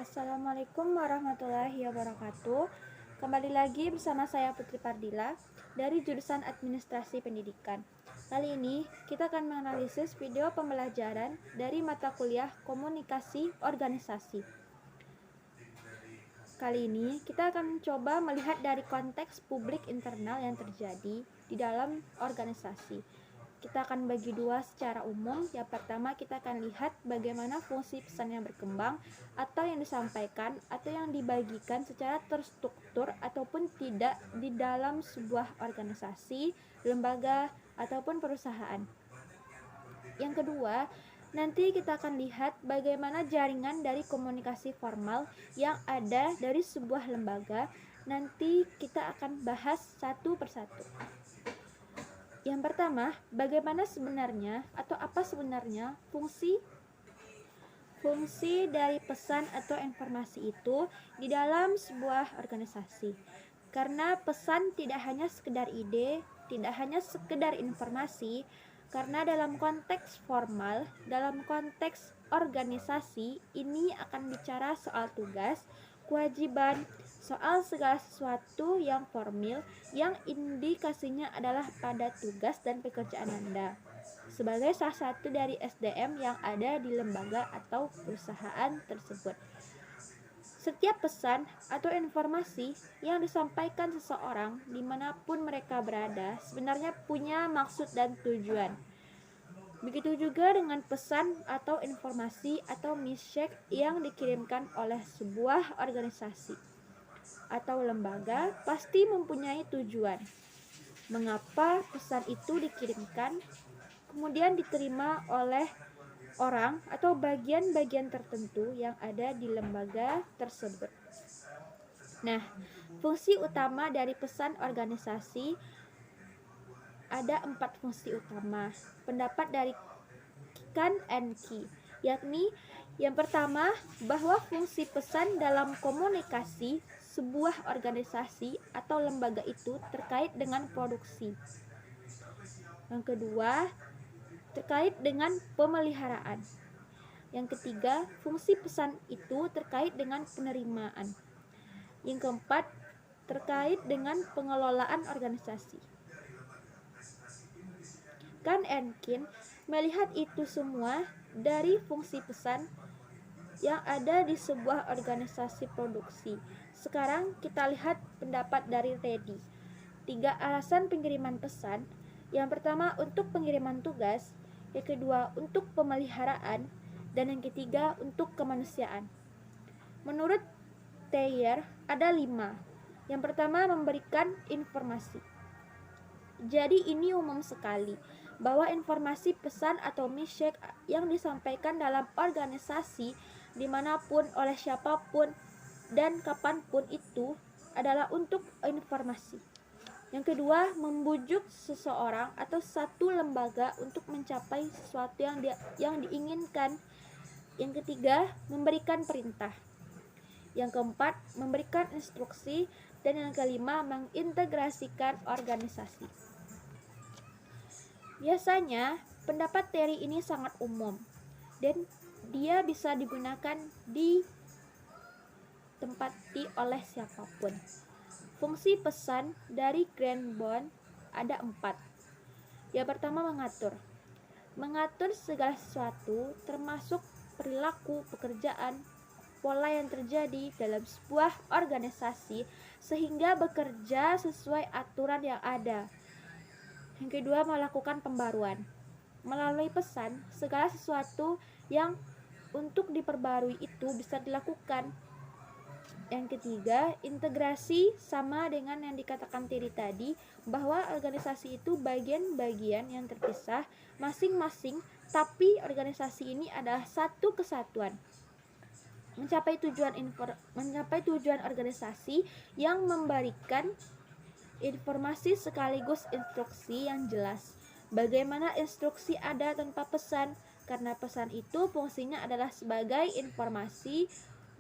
Assalamualaikum warahmatullahi wabarakatuh. Kembali lagi bersama saya Putri Pardila dari jurusan Administrasi Pendidikan. Kali ini kita akan menganalisis video pembelajaran dari mata kuliah Komunikasi Organisasi. Kali ini kita akan mencoba melihat dari konteks publik internal yang terjadi di dalam organisasi. Kita akan bagi dua secara umum. Yang pertama kita akan lihat bagaimana fungsi pesan yang berkembang atau yang disampaikan atau yang dibagikan secara terstruktur ataupun tidak di dalam sebuah organisasi, lembaga, ataupun perusahaan. Yang kedua, nanti kita akan lihat bagaimana jaringan dari komunikasi formal yang ada dari sebuah lembaga. Nanti kita akan bahas satu persatu. Yang pertama, bagaimana sebenarnya atau apa sebenarnya fungsi dari pesan atau informasi itu di dalam sebuah organisasi. Karena pesan tidak hanya sekedar ide, tidak hanya sekedar informasi, karena dalam konteks formal, dalam konteks organisasi, ini akan bicara soal tugas, kewajiban, soal segala sesuatu yang formal yang indikasinya adalah pada tugas dan pekerjaan Anda sebagai salah satu dari SDM yang ada di lembaga atau perusahaan tersebut. Setiap pesan atau informasi yang disampaikan seseorang dimanapun mereka berada sebenarnya punya maksud dan tujuan. Begitu juga dengan pesan atau informasi atau message yang dikirimkan oleh sebuah organisasi atau lembaga pasti mempunyai tujuan. Mengapa pesan itu dikirimkan, kemudian diterima oleh orang atau bagian-bagian tertentu yang ada di lembaga tersebut. Nah, fungsi utama dari pesan organisasi ada 4 fungsi utama. Pendapat dari Kan and Ki, yakni yang pertama, bahwa fungsi pesan dalam komunikasi sebuah organisasi atau lembaga itu terkait dengan produksi. Yang kedua, terkait dengan pemeliharaan. Yang ketiga, fungsi pesan itu terkait dengan penerimaan. Yang keempat, terkait dengan pengelolaan organisasi. Kan and Kin melihat itu semua dari fungsi pesan yang ada di sebuah organisasi produksi. Sekarang kita lihat pendapat dari Reddy. 3 alasan pengiriman pesan. Yang pertama untuk pengiriman tugas, yang kedua untuk pemeliharaan, dan yang ketiga untuk kemanusiaan. Menurut Thayer ada 5. Yang pertama memberikan informasi. Jadi ini umum sekali bahwa informasi pesan atau message yang disampaikan dalam organisasi dimanapun oleh siapapun dan kapanpun itu adalah untuk informasi. Yang kedua, membujuk seseorang atau satu lembaga untuk mencapai sesuatu yang diinginkan. Yang ketiga, memberikan perintah. Yang keempat, memberikan instruksi. Dan yang kelima, mengintegrasikan organisasi. Biasanya, pendapat teori ini sangat umum dan dia bisa digunakan ditempati oleh siapapun. Fungsi pesan dari Cranbourne ada 4. Yang pertama, mengatur segala sesuatu termasuk perilaku, pekerjaan, pola yang terjadi dalam sebuah organisasi sehingga bekerja sesuai aturan yang ada. Yang kedua, melakukan pembaruan. Melalui pesan, segala sesuatu yang untuk diperbarui itu bisa dilakukan. Yang ketiga, integrasi sama dengan yang dikatakan Terry tadi, bahwa organisasi itu bagian-bagian yang terpisah masing-masing, tapi organisasi ini adalah satu kesatuan. Mencapai tujuan organisasi yang memberikan informasi sekaligus instruksi yang jelas. Bagaimana instruksi ada tanpa pesan? Karena pesan itu fungsinya adalah sebagai informasi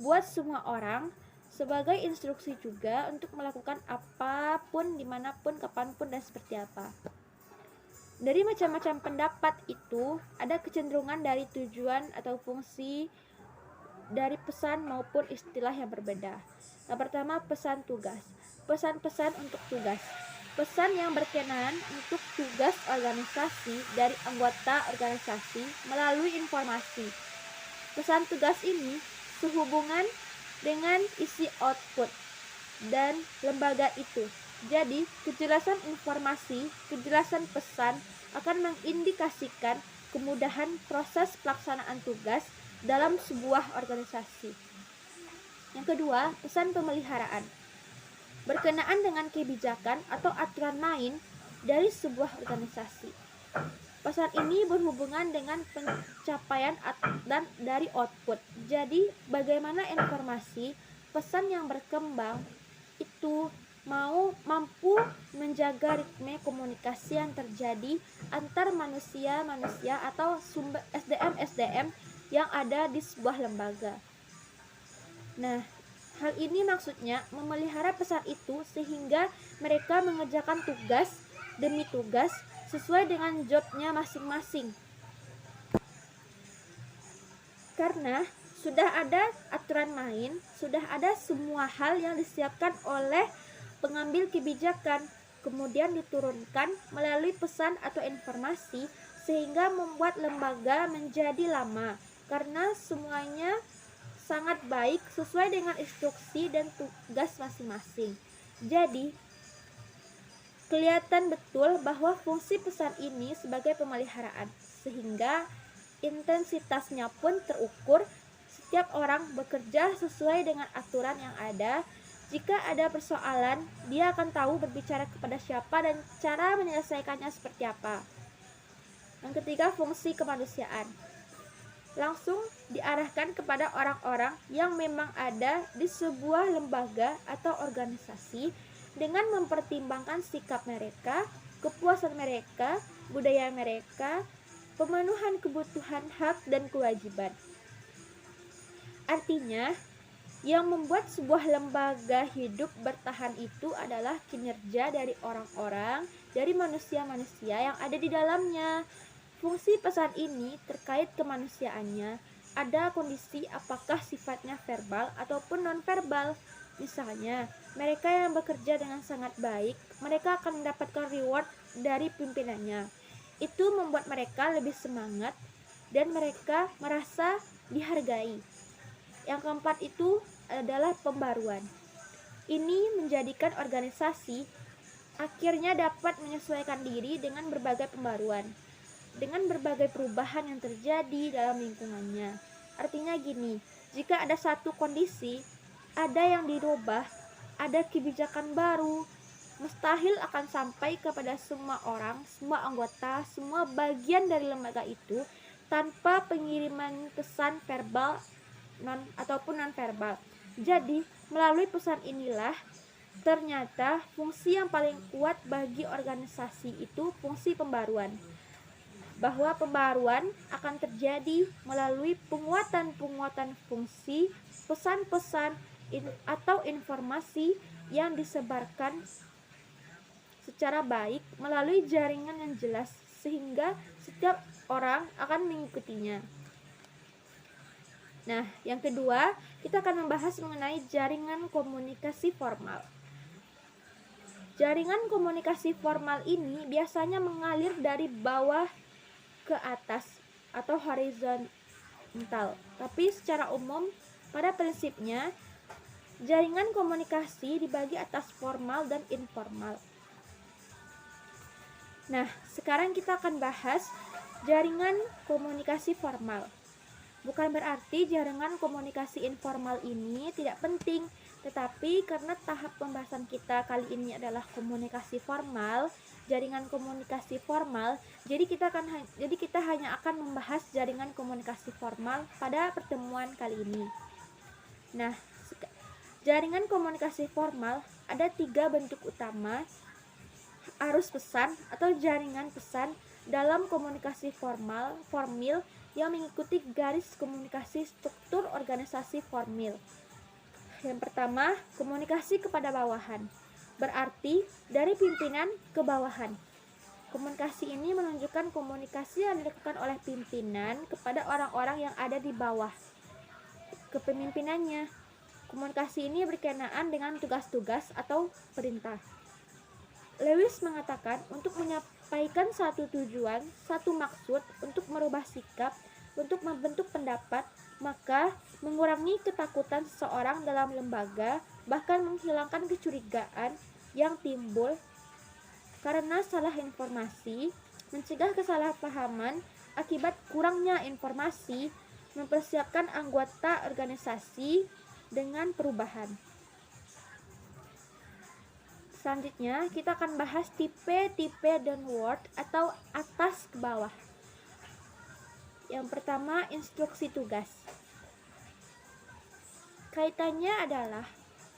buat semua orang, sebagai instruksi juga untuk melakukan apapun, dimanapun, kapanpun, dan seperti apa. Dari macam-macam pendapat itu, ada kecenderungan dari tujuan atau fungsi dari pesan maupun istilah yang berbeda. Yang pertama, pesan tugas. Pesan-pesan untuk tugas. Pesan yang berkenaan untuk tugas organisasi dari anggota organisasi melalui informasi. Pesan tugas ini sehubungan dengan isi output dan lembaga itu. Jadi, kejelasan informasi, kejelasan pesan akan mengindikasikan kemudahan proses pelaksanaan tugas dalam sebuah organisasi. Yang kedua, pesan pemeliharaan. Berkenaan dengan kebijakan atau aturan main dari sebuah organisasi. Pesan ini berhubungan dengan pencapaian dan dari output. Jadi, bagaimana informasi pesan yang berkembang itu mampu menjaga ritme komunikasi yang terjadi antar manusia-manusia atau sumber SDM yang ada di sebuah lembaga. Nah, hal ini maksudnya memelihara pesan itu sehingga mereka mengerjakan tugas demi tugas sesuai dengan jobnya masing-masing. Karena sudah ada aturan main, sudah ada semua hal yang disiapkan oleh pengambil kebijakan, kemudian diturunkan melalui pesan atau informasi sehingga membuat lembaga menjadi lama karena semuanya sangat baik sesuai dengan instruksi dan tugas masing-masing. Jadi, kelihatan betul bahwa fungsi pesan ini sebagai pemeliharaan, sehingga intensitasnya pun terukur. Setiap orang bekerja sesuai dengan aturan yang ada. Jika ada persoalan, dia akan tahu berbicara kepada siapa dan cara menyelesaikannya seperti apa. Yang ketiga, fungsi kemanusiaan. Langsung diarahkan kepada orang-orang yang memang ada di sebuah lembaga atau organisasi dengan mempertimbangkan sikap mereka, kepuasan mereka, budaya mereka, pemenuhan kebutuhan hak dan kewajiban. Artinya, yang membuat sebuah lembaga hidup bertahan itu adalah kinerja dari orang-orang, dari manusia-manusia yang ada di dalamnya. Fungsi pesan ini terkait kemanusiaannya. Ada kondisi apakah sifatnya verbal ataupun non-verbal. Misalnya, mereka yang bekerja dengan sangat baik, mereka akan mendapatkan reward dari pimpinannya. Itu membuat mereka lebih semangat dan mereka merasa dihargai. Yang keempat itu adalah pembaruan. Ini menjadikan organisasi akhirnya dapat menyesuaikan diri dengan berbagai pembaruan, dengan berbagai perubahan yang terjadi dalam lingkungannya. Artinya gini, jika ada satu kondisi, ada yang dirubah, ada kebijakan baru, mustahil akan sampai kepada semua orang, semua anggota, semua bagian dari lembaga itu tanpa pengiriman pesan verbal ataupun non-verbal. Jadi, melalui pesan inilah ternyata fungsi yang paling kuat bagi organisasi itu fungsi pembaruan. Bahwa pembaruan akan terjadi melalui penguatan-penguatan fungsi, pesan-pesan atau informasi yang disebarkan secara baik melalui jaringan yang jelas sehingga setiap orang akan mengikutinya. Nah, yang kedua, kita akan membahas mengenai jaringan komunikasi formal. Jaringan komunikasi formal ini biasanya mengalir dari bawah ke atas atau horizontal. Tapi secara umum, pada prinsipnya, jaringan komunikasi dibagi atas formal dan informal. Nah, sekarang kita akan bahas jaringan komunikasi formal. Bukan berarti jaringan komunikasi informal ini tidak penting, tetapi karena tahap pembahasan kita kali ini adalah komunikasi formal, jaringan komunikasi formal, jadi kita hanya akan membahas jaringan komunikasi formal pada pertemuan kali ini. Nah, jaringan komunikasi formal ada 3 bentuk utama: arus pesan atau jaringan pesan dalam komunikasi formil yang mengikuti garis komunikasi struktur organisasi formil. Yang pertama, komunikasi kepada bawahan, berarti dari pimpinan ke bawahan. Komunikasi ini menunjukkan komunikasi yang dilakukan oleh pimpinan kepada orang-orang yang ada di bawah. kepemimpinannya. Komunikasi ini berkenaan dengan tugas-tugas atau perintah. Lewis mengatakan untuk menyampaikan satu tujuan, satu maksud, untuk merubah sikap, untuk membentuk pendapat, maka mengurangi ketakutan seseorang dalam lembaga, bahkan menghilangkan kecurigaan yang timbul karena salah informasi, mencegah kesalahpahaman akibat kurangnya informasi, mempersiapkan anggota organisasi dengan perubahan. Selanjutnya, kita akan bahas tipe-tipe downward atau atas ke bawah. Yang pertama, instruksi tugas. Kaitannya adalah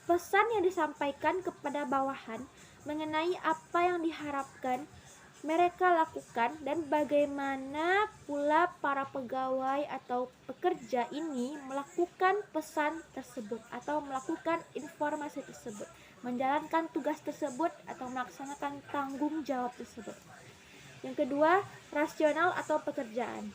pesan yang disampaikan kepada bawahan mengenai apa yang diharapkan mereka lakukan dan bagaimana pula para pegawai atau pekerja ini melakukan pesan tersebut atau melakukan informasi tersebut, menjalankan tugas tersebut atau melaksanakan tanggung jawab tersebut. Yang kedua, rasional atau pekerjaan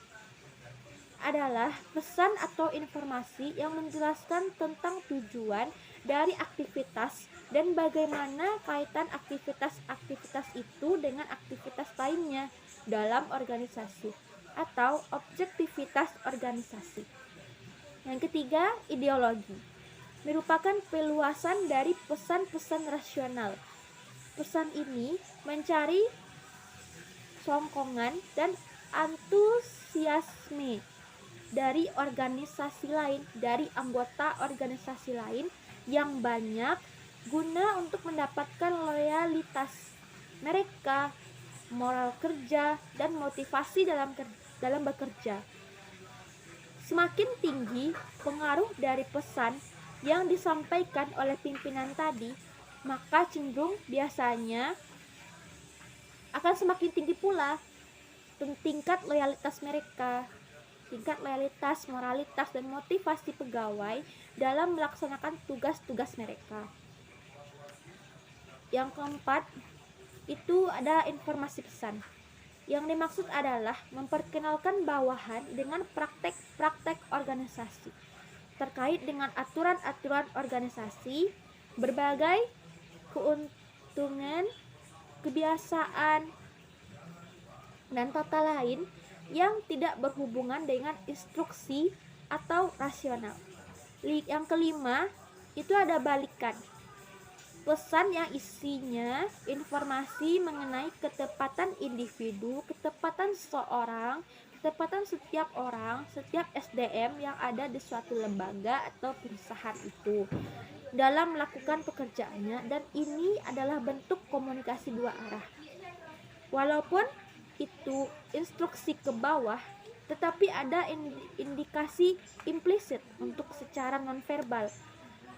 adalah pesan atau informasi yang menjelaskan tentang tujuan dari aktivitas dan bagaimana kaitan aktivitas-aktivitas itu dengan aktivitas lainnya dalam organisasi atau objektivitas organisasi. Yang ketiga, ideologi merupakan peluasan dari pesan-pesan rasional. Pesan ini mencari songkongan dan antusiasme dari organisasi lain, dari anggota organisasi lain yang banyak guna untuk mendapatkan loyalitas mereka, moral kerja, dan motivasi dalam bekerja. Semakin tinggi pengaruh dari pesan yang disampaikan oleh pimpinan tadi, maka cenderung biasanya akan semakin tinggi pula tingkat loyalitas mereka, tingkat loyalitas, moralitas, dan motivasi pegawai dalam melaksanakan tugas-tugas mereka. Yang keempat, itu ada informasi pesan. Yang dimaksud adalah memperkenalkan bawahan dengan praktek-praktek organisasi terkait dengan aturan-aturan organisasi, berbagai keuntungan, kebiasaan, dan tata lain yang tidak berhubungan dengan instruksi atau rasional. Yang kelima, itu ada balikan. Pesan yang isinya informasi mengenai ketepatan individu, ketepatan seseorang, ketepatan setiap orang, setiap SDM yang ada di suatu lembaga atau perusahaan itu dalam melakukan pekerjaannya, dan ini adalah bentuk komunikasi dua arah. Walaupun itu instruksi ke bawah, tetapi ada indikasi implisit untuk secara nonverbal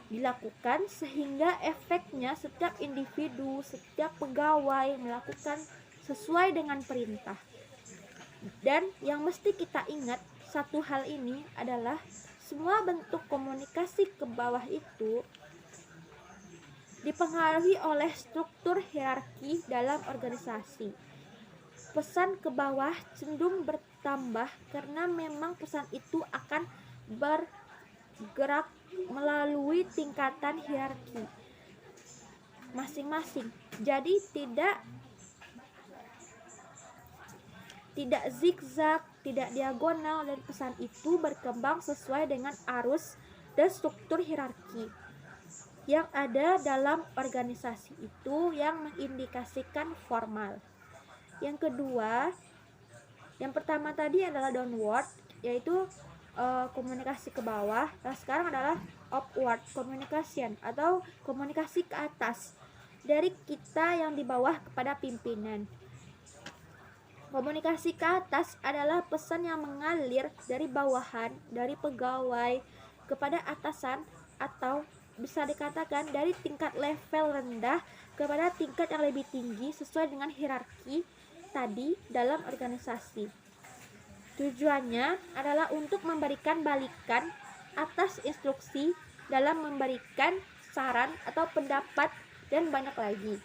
dilakukan sehingga efeknya setiap individu, setiap pegawai melakukan sesuai dengan perintah. Dan yang mesti kita ingat satu hal ini adalah semua bentuk komunikasi ke bawah itu dipengaruhi oleh struktur hierarki dalam organisasi. Pesan ke bawah cenderung bertambah karena memang pesan itu akan bergerak melalui tingkatan hierarki masing-masing. Jadi tidak zigzag, tidak diagonal, dan pesan itu berkembang sesuai dengan arus dan struktur hierarki yang ada dalam organisasi itu yang mengindikasikan formal. Yang kedua, yang pertama tadi adalah downward, yaitu komunikasi ke bawah. Nah, sekarang adalah upward communication atau komunikasi ke atas dari kita yang di bawah kepada pimpinan. Komunikasi ke atas adalah pesan yang mengalir dari bawahan, dari pegawai kepada atasan, atau bisa dikatakan dari tingkat level rendah kepada tingkat yang lebih tinggi sesuai dengan hierarki tadi dalam organisasi. Tujuannya adalah untuk memberikan balikan atas instruksi dalam memberikan saran atau pendapat dan banyak lagi.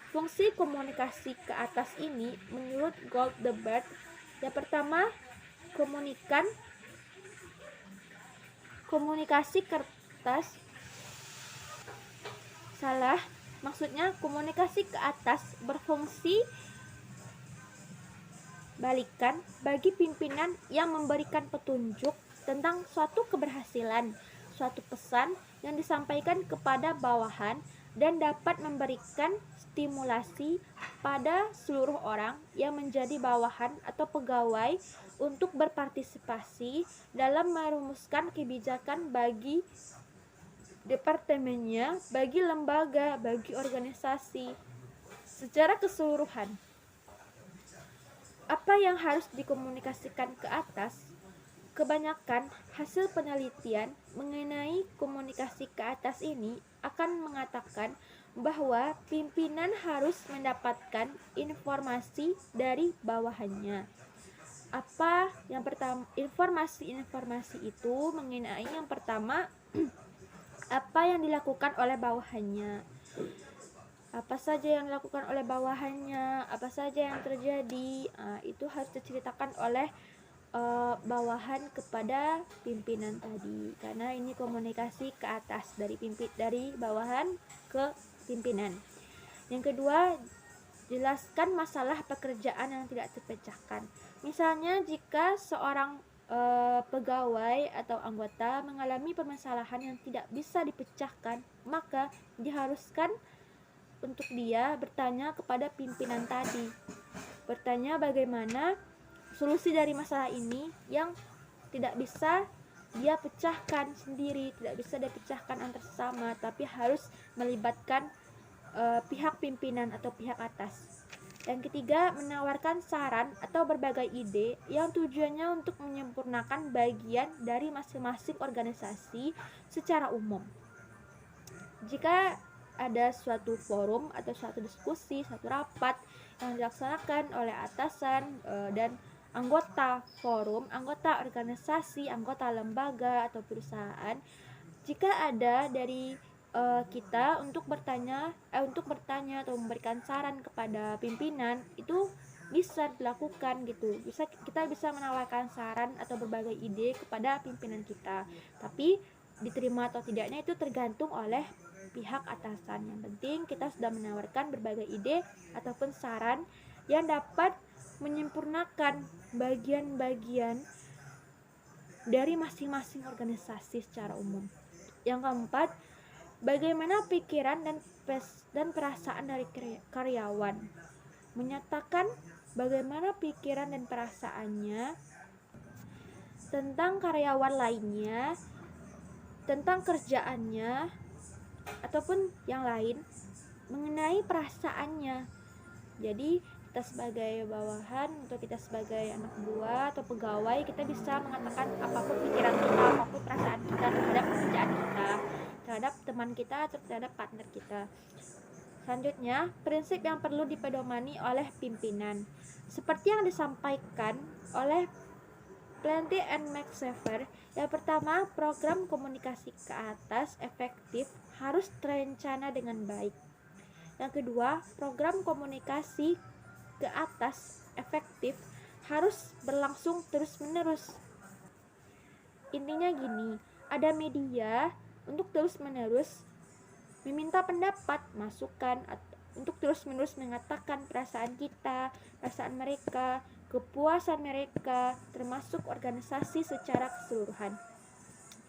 Fungsi komunikasi ke atas ini menurut Goldberg, yang pertama, komunikasi kertas salah. Maksudnya komunikasi ke atas berfungsi balikan bagi pimpinan yang memberikan petunjuk tentang suatu keberhasilan, suatu pesan yang disampaikan kepada bawahan dan dapat memberikan stimulasi pada seluruh orang yang menjadi bawahan atau pegawai untuk berpartisipasi dalam merumuskan kebijakan bagi departemennya, bagi lembaga, bagi organisasi secara keseluruhan. Apa yang harus dikomunikasikan ke atas? Kebanyakan hasil penelitian mengenai komunikasi ke atas ini akan mengatakan bahwa pimpinan harus mendapatkan informasi dari bawahannya. Apa yang pertama, informasi itu mengenai yang pertama apa yang dilakukan oleh bawahannya, apa saja yang dilakukan oleh bawahannya, apa saja yang terjadi, itu harus diceritakan oleh bawahan kepada pimpinan tadi, karena ini komunikasi ke atas dari bawahan ke pimpinan. Yang kedua, jelaskan masalah pekerjaan yang tidak terpecahkan. Misalnya jika seorang pegawai atau anggota mengalami permasalahan yang tidak bisa dipecahkan, maka diharuskan untuk dia bertanya kepada pimpinan tadi, bertanya bagaimana solusi dari masalah ini yang tidak bisa dia pecahkan sendiri, tidak bisa dia pecahkan antar sesama, tapi harus melibatkan pihak pimpinan atau pihak atas. Yang ketiga, menawarkan saran atau berbagai ide yang tujuannya untuk menyempurnakan bagian dari masing-masing organisasi secara umum. Jika ada suatu forum atau suatu diskusi, suatu rapat yang dilaksanakan oleh atasan dan anggota forum, anggota organisasi, anggota lembaga atau perusahaan, jika ada dari kita untuk bertanya atau memberikan saran kepada pimpinan, itu bisa dilakukan gitu. Kita bisa menawarkan saran atau berbagai ide kepada pimpinan kita. Tapi diterima atau tidaknya itu tergantung oleh pihak atasan. Yang penting kita sudah menawarkan berbagai ide ataupun saran yang dapat menyempurnakan bagian-bagian dari masing-masing organisasi secara umum. Yang keempat, bagaimana pikiran dan perasaan dari karyawan. Menyatakan bagaimana pikiran dan perasaannya tentang karyawan lainnya, tentang kerjaannya, ataupun yang lain mengenai perasaannya. Jadi kita sebagai bawahan atau kita sebagai anak buah atau pegawai, kita bisa mengatakan apapun pikiran kita, apapun perasaan kita terhadap pekerjaan kita, terhadap teman kita atau terhadap partner kita. Selanjutnya, prinsip yang perlu dipedomani oleh pimpinan. Seperti yang disampaikan oleh Plenty and McSaver, yang pertama, program komunikasi ke atas efektif harus terencana dengan baik. Yang kedua, program komunikasi ke atas efektif harus berlangsung terus-menerus. Intinya gini, ada media untuk terus-menerus meminta pendapat, masukan, untuk terus-menerus mengatakan perasaan kita, perasaan mereka, kepuasan mereka, termasuk organisasi secara keseluruhan.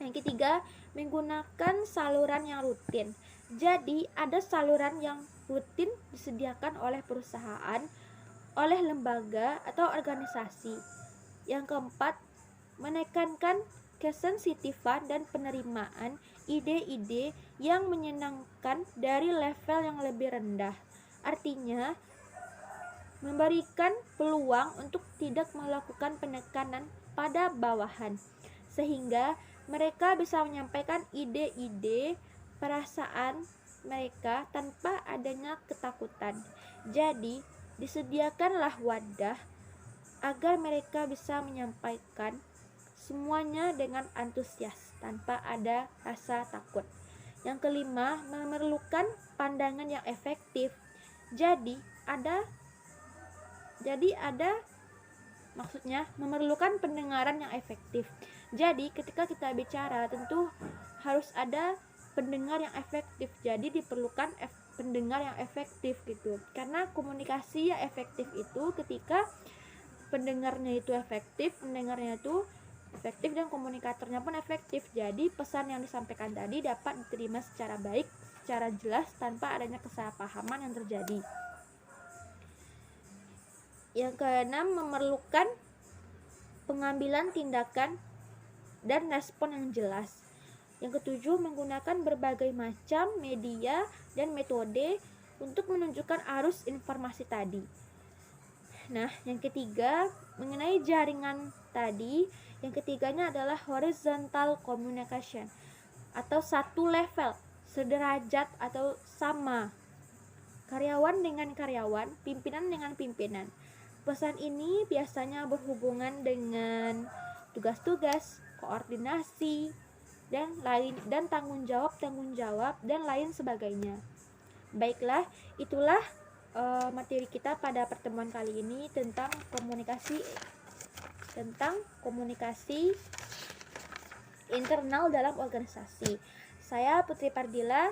Yang ketiga, menggunakan saluran yang rutin. Jadi, ada saluran yang rutin disediakan oleh perusahaan, oleh lembaga atau organisasi. Yang keempat, menekankan kesensitifan dan penerimaan ide-ide yang menyenangkan dari level yang lebih rendah. Artinya, memberikan peluang untuk tidak melakukan penekanan pada bawahan, sehingga mereka bisa menyampaikan ide-ide, perasaan mereka tanpa adanya ketakutan. Jadi, disediakanlah wadah agar mereka bisa menyampaikan semuanya dengan antusias tanpa ada rasa takut. Yang kelima, memerlukan pandangan yang efektif. Jadi maksudnya memerlukan pendengaran yang efektif. Jadi ketika kita bicara tentu harus ada pendengar yang efektif. Jadi diperlukan pendengar yang efektif gitu. Karena komunikasi yang efektif itu ketika pendengarnya itu efektif, pendengarnya itu efektif dan komunikatornya pun efektif. Jadi pesan yang disampaikan tadi dapat diterima secara baik, secara jelas tanpa adanya kesalahpahaman yang terjadi. Yang keenam, memerlukan pengambilan tindakan dan respon yang jelas. Yang ketujuh, menggunakan berbagai macam media dan metode untuk menunjukkan arus informasi tadi. Nah, yang ketiga, mengenai jaringan tadi, yang ketiganya adalah horizontal communication atau satu level, sederajat atau sama. Karyawan dengan karyawan, pimpinan dengan pimpinan. Pesan ini biasanya berhubungan dengan tugas-tugas, koordinasi, dan tanggung jawab dan lain sebagainya. Baiklah, itulah materi kita pada pertemuan kali ini tentang komunikasi internal dalam organisasi. Saya Putri Pardila